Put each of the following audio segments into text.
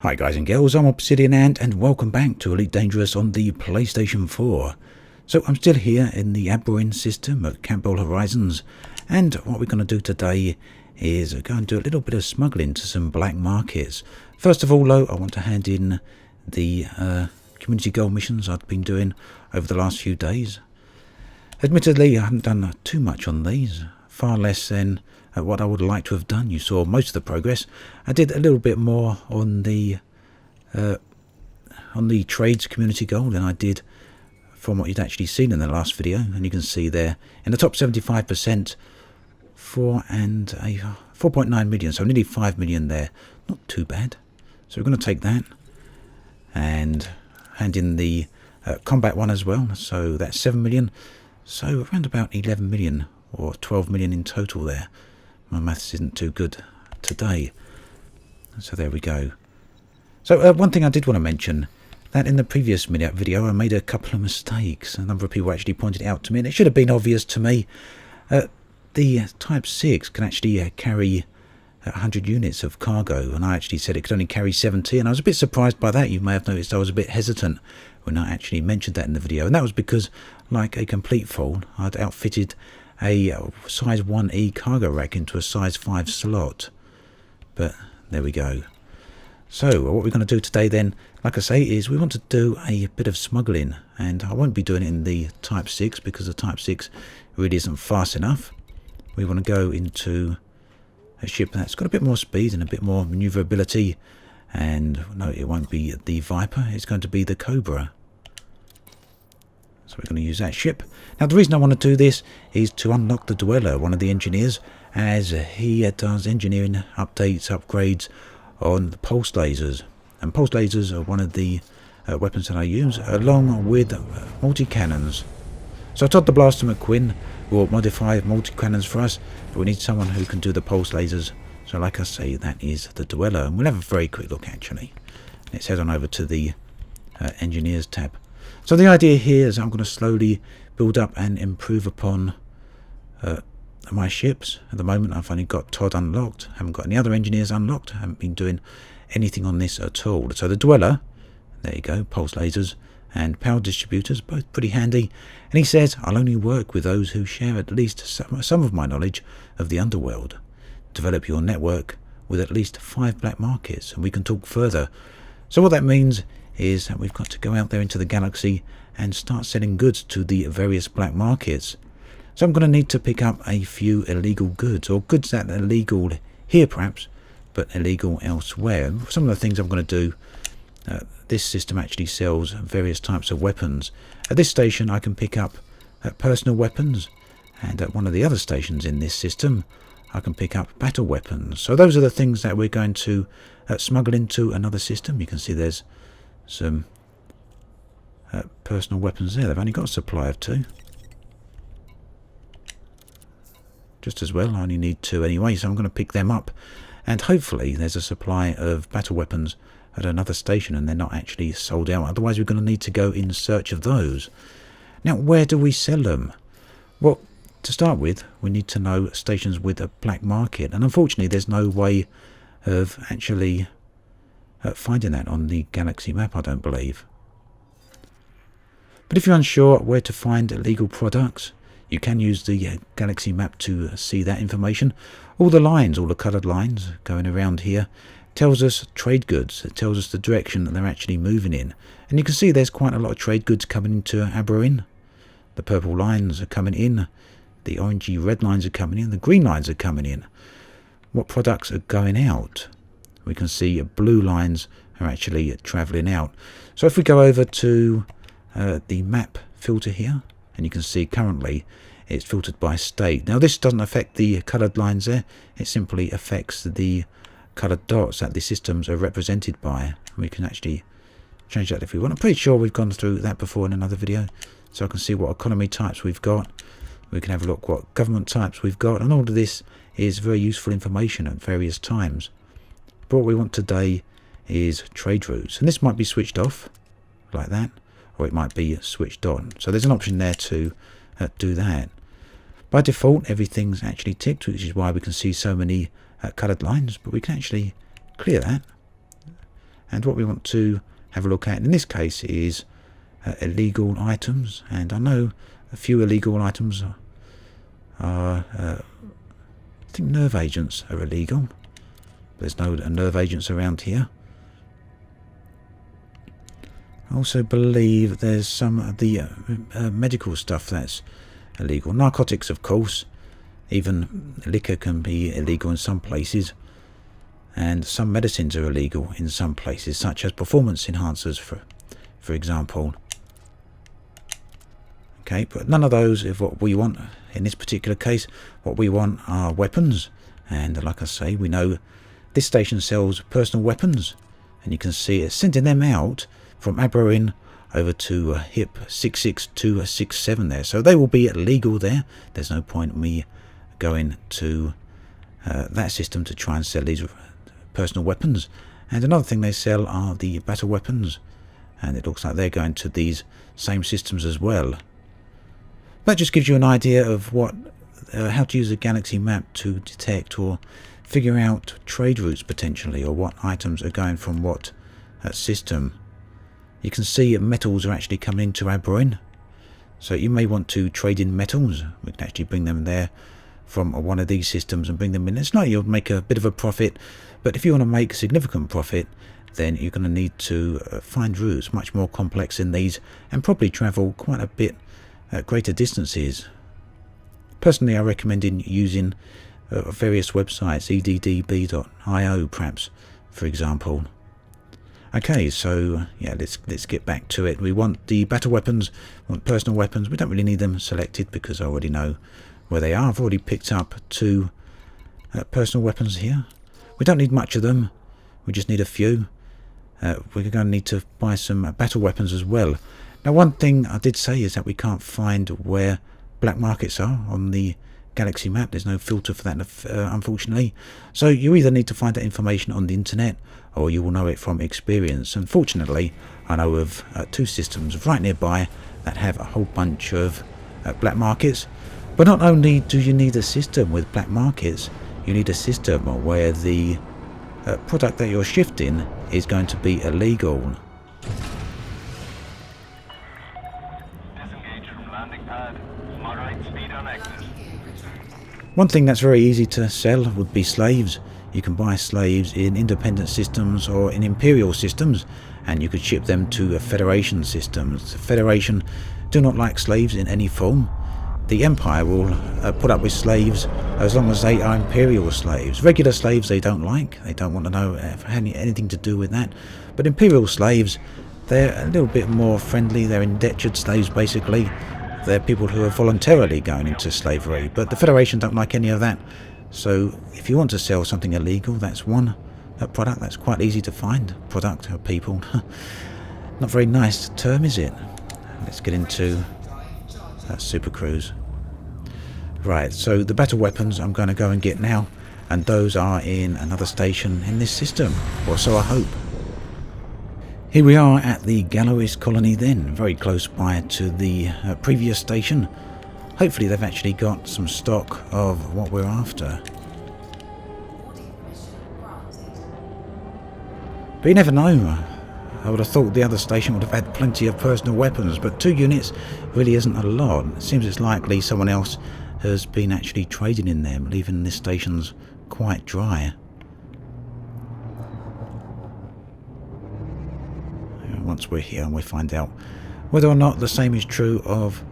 Hi guys and girls, I'm Obsidian Ant and welcome back to Elite Dangerous on the PlayStation 4. So I'm still here in the Aberrin system at Campbell Horizons, and what we're going to do today is go and do a little bit of smuggling to some black markets. First of all though, I want to hand in the community goal missions I've been doing over the last few days. Admittedly, I haven't done too much on these, far less than what I would like to have done. You saw most of the progress. I did a little bit more on the trades community goal than I did from what you'd actually seen in the last video, and you can see there in the top 75%, 4.9 million, so nearly 5 million there. Not too bad. So we're going to take that and hand in the combat one as well. So that's 7 million. So around about 11 million or 12 million in total there. My maths isn't too good today. So there we go. So one thing I did want to mention, that in the previous video I made a couple of mistakes. A number of people actually pointed it out to me, and it should have been obvious to me. The Type 6 can actually carry 100 units of cargo, and I actually said it could only carry 70, and I was a bit surprised by that. You may have noticed I was a bit hesitant when I actually mentioned that in the video, and that was because, like a complete fool, I'd outfitted a size 1E cargo rack into a size 5 slot. But there we go. So what we're going to do today then, like I say, is we want to do a bit of smuggling, and I won't be doing it in the Type 6 because the Type 6 really isn't fast enough. We want to go into a ship that's got a bit more speed and a bit more maneuverability, and no, it won't be the Viper, it's going to be the Cobra. So we're going to use that ship. Now the reason I want to do this is to unlock the Dweller, one of the engineers, as he does engineering updates, upgrades on the pulse lasers. And pulse lasers are one of the weapons that I use, along with multi-cannons. So Todd the Blaster McQuinn will modify multi-cannons for us, but we need someone who can do the pulse lasers. So like I say, that is the Dweller. And we'll have a very quick look actually. Let's head on over to the Engineers tab. So the idea here is I'm going to slowly build up and improve upon my ships. At the moment I've only got Todd unlocked, haven't got any other engineers unlocked, haven't been doing anything on this at all. So the Dweller, there you go, pulse lasers and power distributors, both pretty handy. And he says, I'll only work with those who share at least some of my knowledge of the underworld. Develop your network with at least 5 black markets and we can talk further. So what that means is that we've got to go out there into the galaxy and start selling goods to the various black markets. So I'm going to need to pick up a few illegal goods, or goods that are legal here perhaps, but illegal elsewhere. Some of the things I'm going to do, this system actually sells various types of weapons. At this station I can pick up personal weapons, and at one of the other stations in this system I can pick up battle weapons. So those are the things that we're going to smuggle into another system. You can see there's some personal weapons there. They've only got a supply of 2. Just as well, I only need 2 anyway, so I'm going to pick them up. And hopefully there's a supply of battle weapons at another station and they're not actually sold out. Otherwise we're going to need to go in search of those. Now where do we sell them? Well, to start with, we need to know stations with a black market. And unfortunately there's no way of actually finding that on the galaxy map, I don't believe. But if you're unsure where to find illegal products, you can use the galaxy map to see that information. All the lines, all the coloured lines going around here, tells us trade goods. It tells us the direction that they're actually moving in. And you can see there's quite a lot of trade goods coming into Aberrin. The purple lines are coming in, the orangey red lines are coming in, the green lines are coming in. What products are going out? We can see blue lines are actually travelling out. So if we go over to the map filter here, and you can see currently it's filtered by state. Now this doesn't affect the coloured lines there, it simply affects the coloured dots that the systems are represented by. We can actually change that if we want. I'm pretty sure we've gone through that before in another video, so I can see what economy types we've got. We can have a look what government types we've got, and all of this is very useful information at various times. But what we want today is trade routes, and this might be switched off like that, or it might be switched on. So there's an option there to do that. By default everything's actually ticked, which is why we can see so many coloured lines, but we can actually clear that And what we want to have a look at in this case is illegal items. And I know a few illegal items are I think nerve agents are illegal. There's no nerve agents around here. I also believe there's some of the medical stuff that's illegal. Narcotics, of course. Even liquor can be illegal in some places. And some medicines are illegal in some places, such as performance enhancers, for example. Okay, but none of those is what we want in this particular case. What we want are weapons. And like I say, we know this station sells personal weapons. And you can see it's sending them out from Aberdeen over to HIP 66267 there. So they will be legal there. There's no point in me going to that system to try and sell these personal weapons. And another thing they sell are the battle weapons. And it looks like they're going to these same systems as well. That just gives you an idea of what how to use a galaxy map to detect or figure out trade routes potentially, or what items are going from what system. You can see metals are actually coming into Aberdeen, so you may want to trade in metals. We can actually bring them there from one of these systems and bring them in. It's not you'll make a bit of a profit, but if you want to make significant profit, then you're going to need to find routes much more complex in these, and probably travel quite a bit greater distances. Personally, I recommend using various websites, eddb.io perhaps, for example. Okay, so yeah, let's get back to it. We want the battle weapons, we want personal weapons. We don't really need them selected because I already know where they are. I've already picked up 2 personal weapons here. We don't need much of them. We just need a few. We're going to need to buy some battle weapons as well. Now, one thing I did say is that we can't find where black markets are on the galaxy map. There's no filter for that, unfortunately. So you either need to find that information on the internet, or you will know it from experience. Unfortunately, I know of 2 systems right nearby that have a whole bunch of black markets. But not only do you need a system with black markets, you need a system where the product that you're shifting is going to be illegal. Disengage from landing pad. Moderate speed on exit. One thing that's very easy to sell would be slaves. You can buy slaves in independent systems or in imperial systems, and you could ship them to Federation systems. The Federation do not like slaves in any form. The Empire will put up with slaves as long as they are imperial slaves. Regular slaves they don't like. They don't want to know anything to do with that. But imperial slaves, they're a little bit more friendly. They're indentured slaves, basically. They're people who are voluntarily going into slavery. But the Federation don't like any of that. So if you want to sell something illegal, that's one product that's quite easy to find. Product or people. Not very nice term, is it? Let's get into Super Cruise. Right, so the battle weapons I'm going to go and get now, and those are in another station in this system, or so I hope. Here we are at the Gallois colony then, very close by to the previous station. Hopefully they've actually got some stock of what we're after. But you never know. I would have thought the other station would have had plenty of personal weapons, but 2 units really isn't a lot. It seems it's likely someone else has been actually trading in them, leaving this station's quite dry. Once we're here, we find out whether or not the same is true of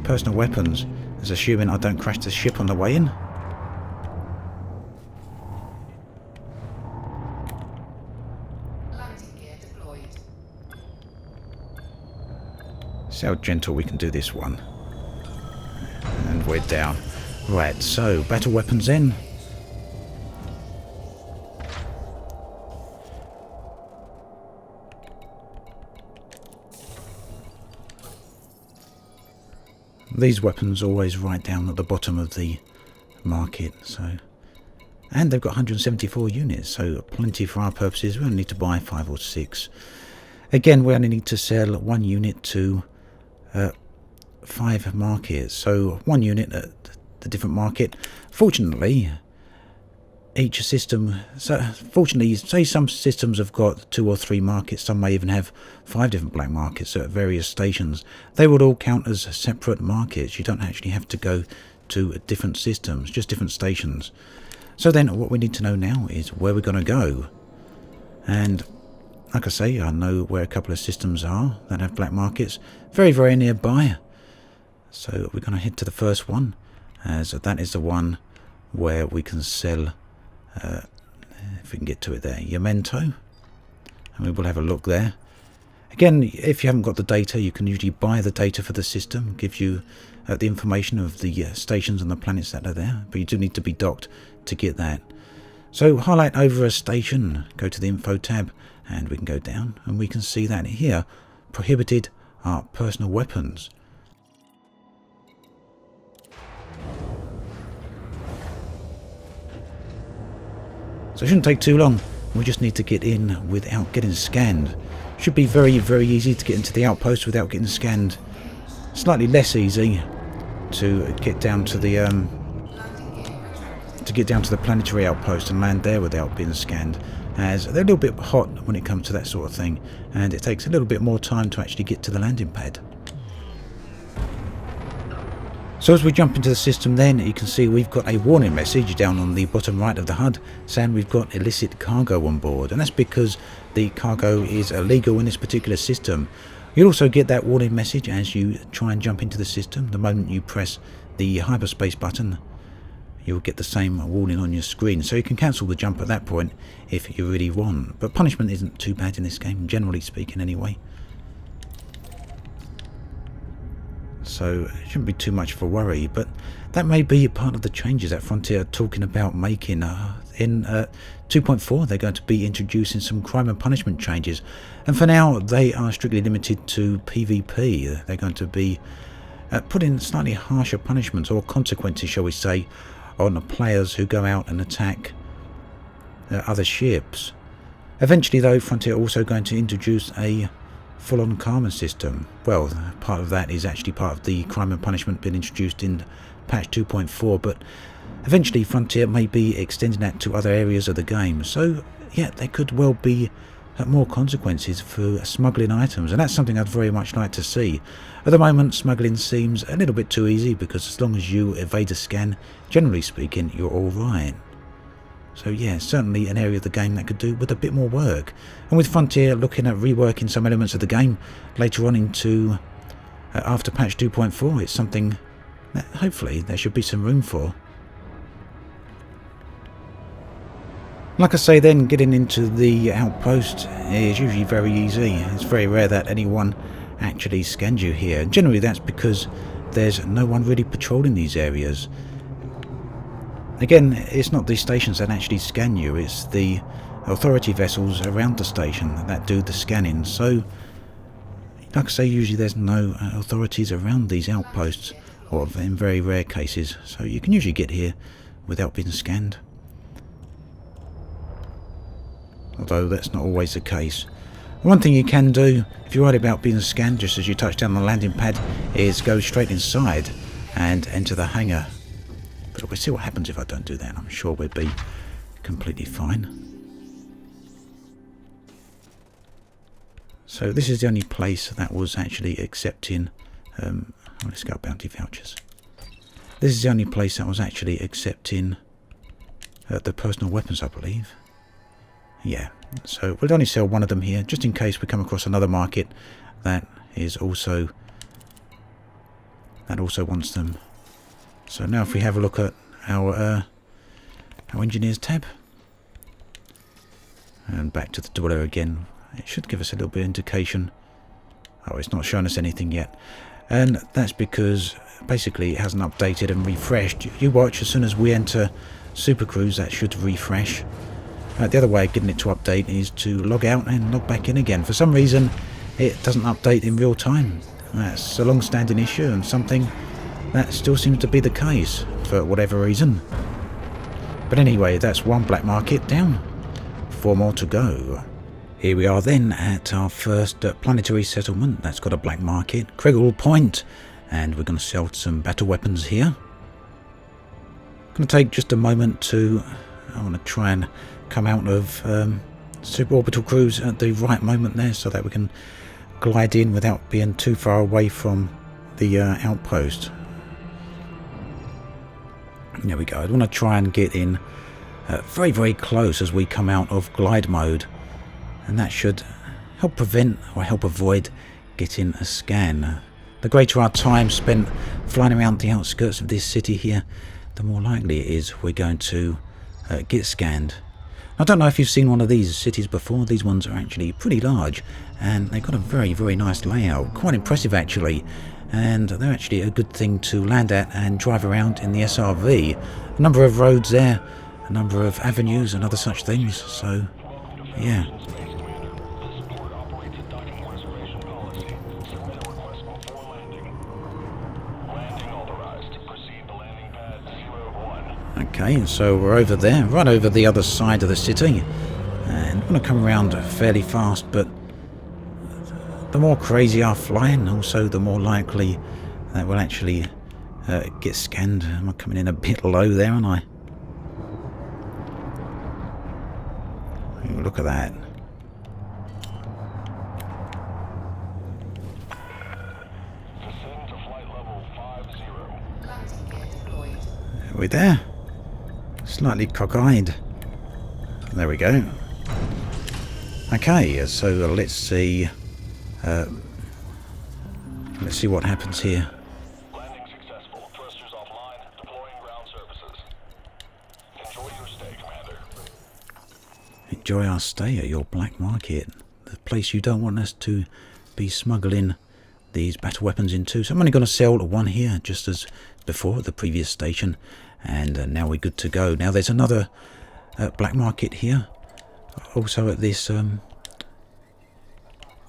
personal weapons, as assuming I don't crash the ship on the way in. See how gentle we can do this one. And we're down. Right, so battle weapons in. These weapons are always right down at the bottom of the market, so. And they've got 174 units, so plenty for our purposes. We only need to buy 5 or 6. Again, we only need to sell 1 unit to 5 markets, so 1 unit at the different market. Fortunately, each system. So fortunately, say some systems have got 2 or 3 markets, some may even have 5 different black markets at various stations. They would all count as separate markets. You don't actually have to go to different systems, just different stations. So then what we need to know now is where we're going to go. And like I say, I know where a couple of systems are that have black markets, very, very nearby. So we're going to head to the first one, as that is the one where we can sell, if we can get to it there, Yamento. And we will have a look there. Again, if you haven't got the data, you can usually buy the data for the system, give you the information of the stations and the planets that are there, but you do need to be docked to get that. So highlight over a station, go to the info tab, and we can go down, and we can see that here, prohibited are personal weapons. So it shouldn't take too long. We just need to get in without getting scanned. Should be very, very easy to get into the outpost without getting scanned. Slightly less easy to get down to the planetary outpost and land there without being scanned, as they're a little bit hot when it comes to that sort of thing, and it takes a little bit more time to actually get to the landing pad. So as we jump into the system then, you can see we've got a warning message down on the bottom right of the HUD saying we've got illicit cargo on board, and that's because the cargo is illegal in this particular system. You'll also get that warning message as you try and jump into the system. The moment you press the hyperspace button, you'll get the same warning on your screen, so you can cancel the jump at that point if you really want. But punishment isn't too bad in this game, generally speaking anyway. So it shouldn't be too much of a worry, but that may be part of the changes that Frontier are talking about making. In 2.4 they're going to be introducing some crime and punishment changes, and for now they are strictly limited to PvP. They're going to be putting slightly harsher punishments or consequences, shall we say, on the players who go out and attack other ships. Eventually though, Frontier are also going to introduce a full-on karma system. Well, part of that is actually part of the crime and punishment being introduced in patch 2.4, but eventually Frontier may be extending that to other areas of the game. So yeah, there could well be more consequences for smuggling items, and that's something I'd very much like to see. At the moment, smuggling seems a little bit too easy, because as long as you evade a scan, generally speaking, you're alright. So yeah, certainly an area of the game that could do with a bit more work. And with Frontier looking at reworking some elements of the game later on into after patch 2.4, it's something that hopefully there should be some room for. Like I say then, getting into the outpost is usually very easy. It's very rare that anyone actually scans you here. And generally that's because there's no one really patrolling these areas. Again, it's not the stations that actually scan you, it's the authority vessels around the station that do the scanning. So, like I say, usually there's no authorities around these outposts, or in very rare cases, so you can usually get here without being scanned. Although that's not always the case. One thing you can do, if you're worried about being scanned just as you touch down the landing pad, is go straight inside and enter the hangar. But we'll see what happens if I don't do that. I'm sure we'll be completely fine. So this is the only place that was actually accepting... let's go bounty vouchers. This is the only place that was actually accepting the personal weapons, I believe. Yeah, so we'll only sell one of them here, just in case we come across another market that is also... that also wants them. So now if we have a look at our engineers tab, and back to the dweller again, it should give us a little bit of indication. Oh, it's not showing us anything yet, and that's because basically it hasn't updated and refreshed. You watch, as soon as we enter Super Cruise, that should refresh. The other way of getting it to update is to log out and log back in again. For some reason it doesn't update in real time. That's a long-standing issue and something that still seems to be the case for whatever reason. But anyway, that's one black market down. 4 more to go. Here we are then at our first planetary settlement that's got a black market, Craigle Point, and we're going to sell some battle weapons here. Going to take just a moment to I want to try and come out of suborbital cruise at the right moment there, so that we can glide in without being too far away from the outpost. There we go. I want to try and get in very, very close as we come out of glide mode, and that should help prevent or help avoid getting a scan. The greater our time spent flying around the outskirts of this city here, the more likely it is we're going to get scanned. I don't know if you've seen one of these cities before. These ones are actually pretty large, and they've got a very, very nice layout. Quite impressive, actually. And they're actually a good thing to land at and drive around in the SRV. A number of roads there, a number of avenues and other such things. So, yeah. Okay, so we're over there, right over the other side of the city, and I'm going to come around fairly fast, but the more crazy our flying, also the more likely that we'll actually get scanned. Am I coming in a bit low there, aren't I? Look at that. Are we there? Slightly cockeyed. There we go. Okay, so let's see what happens here. Landing successful. Thrusters offline. Deploying ground services. Enjoy your stay, Commander. Enjoy our stay at your black market, the place you don't want us to be smuggling these battle weapons into. So I'm only going to sell one here, just as before at the previous station, and now we're good to go. Now there's another black market here, also at this. If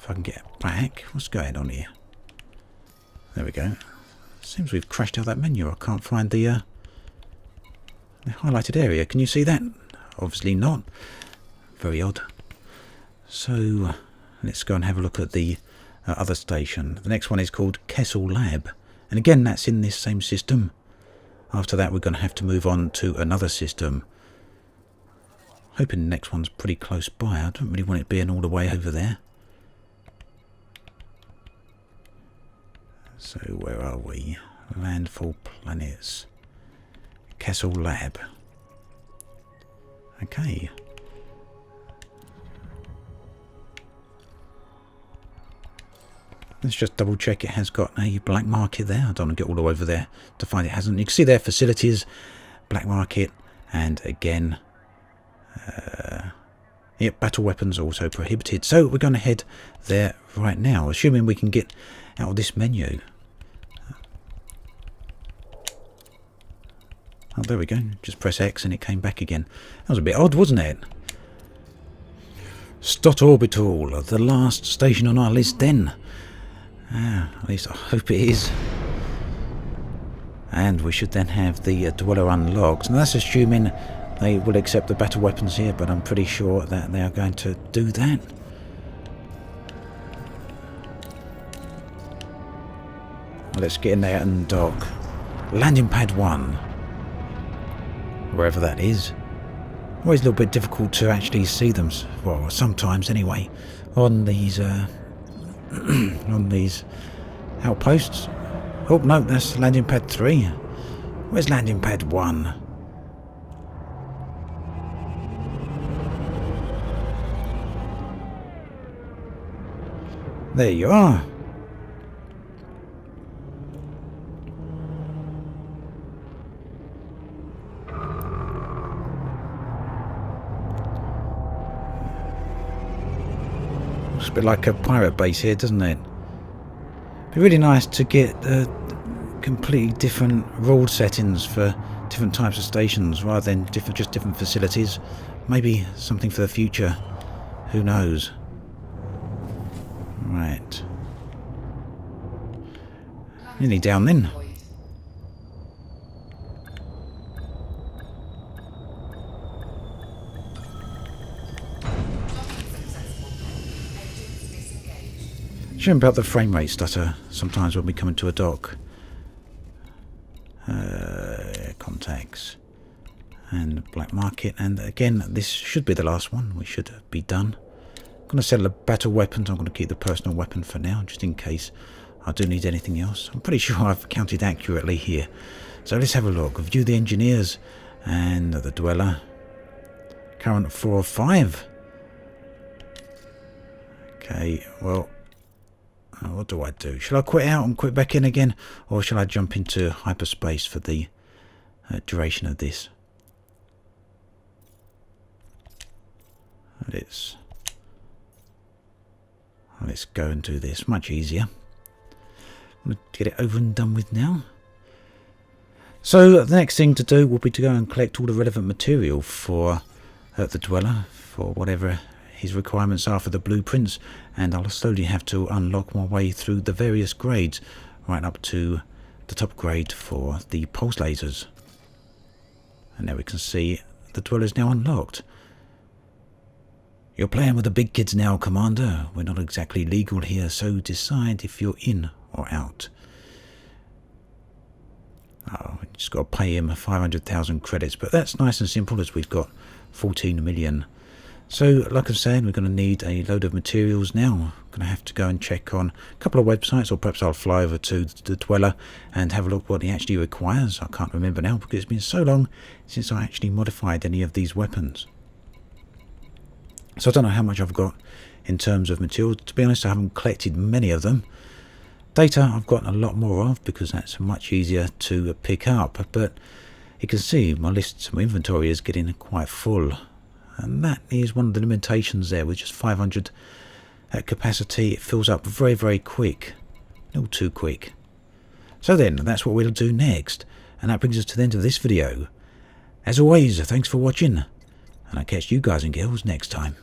I can get back, what's going on here? There we go. Seems we've crashed out that menu. I can't find the highlighted area. Can you see that? Obviously not. Very odd. So let's go and have a look at the other station. The next one is called Kessel Lab, and again that's in this same system. After that we're going to have to move on to another system. Hoping the next one's pretty close by. I don't really want it being all the way over there. So where are we? Landfall planets. Kessel Lab. Okay. Let's just double check it has got a black market there. I don't want to get all the way over there to find it hasn't. You can see there facilities, black market, and again, yep, battle weapons also prohibited. So we're going to head there right now, assuming we can get out of this menu. Oh, there we go. Just press X and it came back again. That was a bit odd, wasn't it? Stot Orbital, the last station on our list then. At least I hope it is. And we should then have the Dweller unlocked. Now that's assuming they will accept the battle weapons here, but I'm pretty sure that they are going to do that. Let's get in there and dock. Landing pad 1. Wherever that is. Always a little bit difficult to actually see them, well, sometimes anyway, on these on these outposts. Oh no, that's landing pad 3. Where's landing pad 1? There you are. Looks a bit like a pirate base here, doesn't it? Be really nice to get completely different rule settings for different types of stations rather than just different facilities. Maybe something for the future. Who knows? Right. Nearly down then. Shame about the frame rate stutter sometimes when we come into a dock. Contacts. and black market. And again, this should be the last one. We should be done. I'm going to sell the battle weapons. I'm going to keep the personal weapon for now, just in case I do need anything else. I'm pretty sure I've counted accurately here. So let's have a look. View the engineers and the dweller. Current 4 or 5. Okay, well, what do I do? Shall I quit out and quit back in again? Or shall I jump into hyperspace for the duration of this? Let's go and do this. Much easier. I'm going to get it over and done with now. So the next thing to do will be to go and collect all the relevant material for the dweller, for whatever his requirements are for the blueprints, and I'll slowly have to unlock my way through the various grades right up to the top grade for the pulse lasers. And there we can see the dweller is now unlocked. You're playing with the big kids now, Commander. We're not exactly legal here, so decide if you're in or out. Oh, we just got to pay him 500,000 credits, but that's nice and simple as we've got 14 million. So, like I said, we're going to need a load of materials now. I'm going to have to go and check on a couple of websites, or perhaps I'll fly over to the dweller and have a look what he actually requires. I can't remember now because it's been so long since I actually modified any of these weapons. So I don't know how much I've got in terms of materials. To be honest, I haven't collected many of them. Data I've gotten a lot more of because that's much easier to pick up, but you can see my list, my inventory is getting quite full, and that is one of the limitations there. With just 500 at capacity, it fills up very, very quick, a little too quick. So then, that's what we'll do next, and that brings us to the end of this video. As always, thanks for watching, and I'll catch you guys and girls next time.